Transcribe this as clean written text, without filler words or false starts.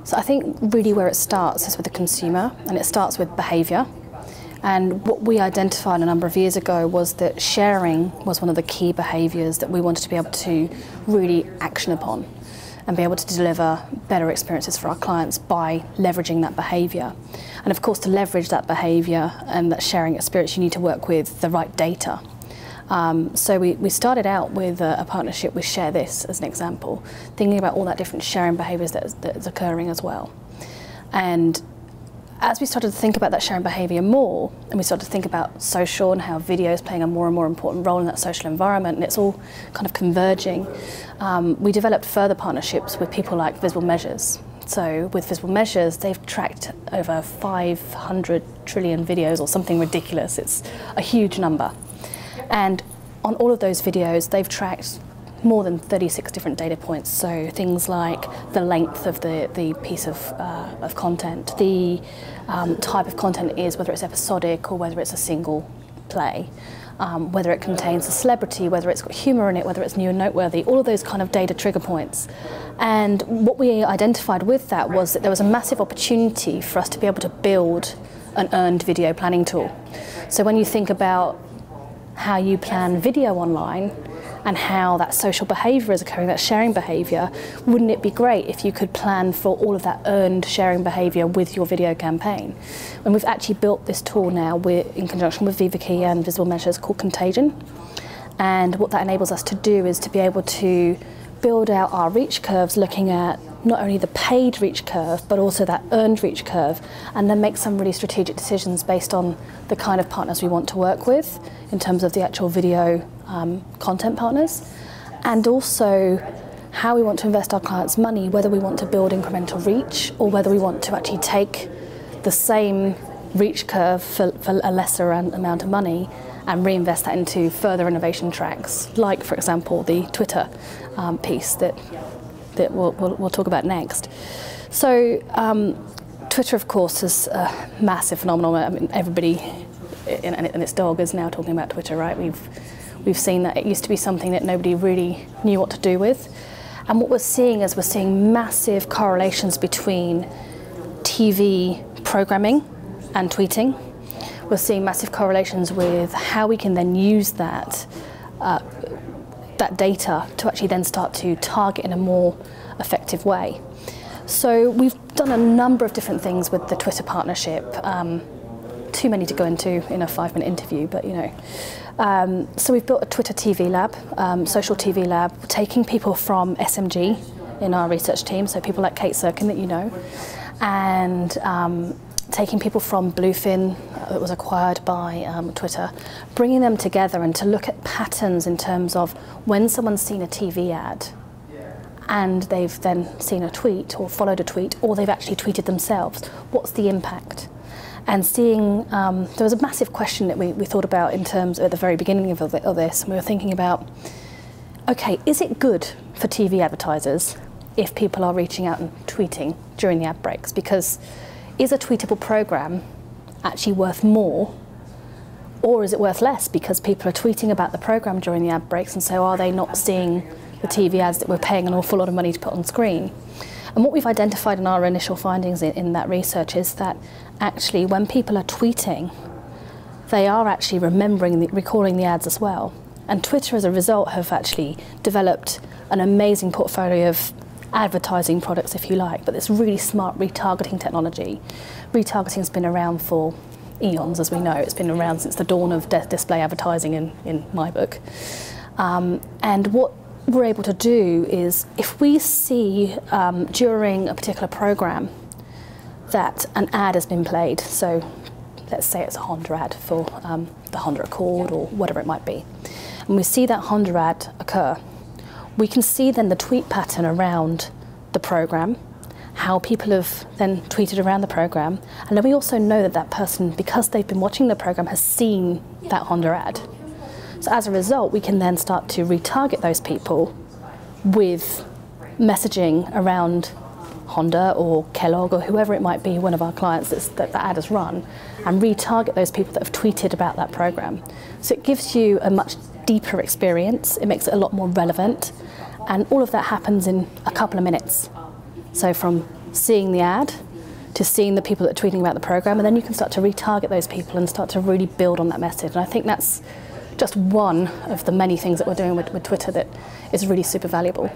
So I think really where it starts is with the consumer, and it starts with behaviour. And what we identified a number of years ago was that sharing was one of the key behaviours that we wanted to be able to really action upon and be able to deliver better experiences for our clients by leveraging that behaviour. And of course, to leverage that behaviour and that sharing experience, you need to work with the right data. So we started out with a partnership with Share This as an example, thinking about all that different sharing behaviours that is occurring as well. And as we started to think about that sharing behaviour more, and we started to think about social and how video is playing a more and more important role in that social environment, and it's all kind of converging, we developed further partnerships with people like Visible Measures. So with Visible Measures, they've tracked over 500 trillion videos or something ridiculous. It's a huge number. And on all of those videos, they've tracked more than 36 different data points. So things like the length of the piece of content, the type of content it is, whether it's episodic or whether it's a single play, whether it contains a celebrity, whether it's got humour in it, whether it's new and noteworthy, all of those kind of data trigger points. And what we identified with that was that there was a massive opportunity for us to be able to build an earned video planning tool. So when you think about how you plan video online and how that social behaviour is occurring, that sharing behaviour, wouldn't it be great if you could plan for all of that earned sharing behaviour with your video campaign? And we've actually built this tool now in conjunction with VivaKey and Visible Measures called Contagion. And what that enables us to do is to be able to build out our reach curves, looking at not only the paid reach curve, but also that earned reach curve, and then make some really strategic decisions based on the kind of partners we want to work with in terms of the actual video content partners, and also how we want to invest our clients' money, whether we want to build incremental reach or whether we want to actually take the same reach curve for a lesser amount of money and reinvest that into further innovation tracks, like, for example, the Twitter piece that we'll talk about next. So Twitter, of course, is a massive phenomenon. I mean, everybody and its dog is now talking about Twitter, right? We've seen that it used to be something that nobody really knew what to do with. And what we're seeing is we're seeing massive correlations between TV programming and tweeting. We're seeing massive correlations with how we can then use that data to actually then start to target in a more effective way. So we've done a number of different things with the Twitter partnership. Too many to go into in a 5-minute interview, but you know. So we've built a Twitter TV lab, social TV lab, taking people from SMG in our research team, so people like Kate Sirkin that you know, and taking people from Bluefin, that was acquired by Twitter, bringing them together and to look at patterns in terms of when someone's seen a TV ad and they've then seen a tweet or followed a tweet, or they've actually tweeted themselves, what's the impact? And seeing, there was a massive question that we thought about in terms at the very beginning of this, and we were thinking about, okay, is it good for TV advertisers if people are reaching out and tweeting during the ad breaks? Because is a tweetable program actually worth more, or is it worth less because people are tweeting about the program during the ad breaks, and so are they not seeing the TV ads that we're paying an awful lot of money to put on screen? And what we've identified in our initial findings in that research is that actually when people are tweeting, they are actually recalling the ads as well. And Twitter, as a result, have actually developed an amazing portfolio of advertising products, if you like, but this really smart retargeting technology. Retargeting has been around for eons, as we know. It's been around since the dawn of display advertising in my book. And what we're able to do is, if we see during a particular program that an ad has been played, so let's say it's a Honda ad for the Honda Accord or whatever it might be, and we see that Honda ad occur, we can see then the tweet pattern around the program, how people have then tweeted around the program, and then we also know that that person, because they've been watching the program, has seen that Honda ad. So as a result, we can then start to retarget those people with messaging around Honda or Kellogg or whoever it might be, one of our clients that ad has run, and retarget those people that have tweeted about that program. So it gives you a much deeper experience, it makes it a lot more relevant, and all of that happens in a couple of minutes. So from seeing the ad to seeing the people that are tweeting about the program, and then you can start to retarget those people and start to really build on that message. And I think that's just one of the many things that we're doing with Twitter that is really super valuable.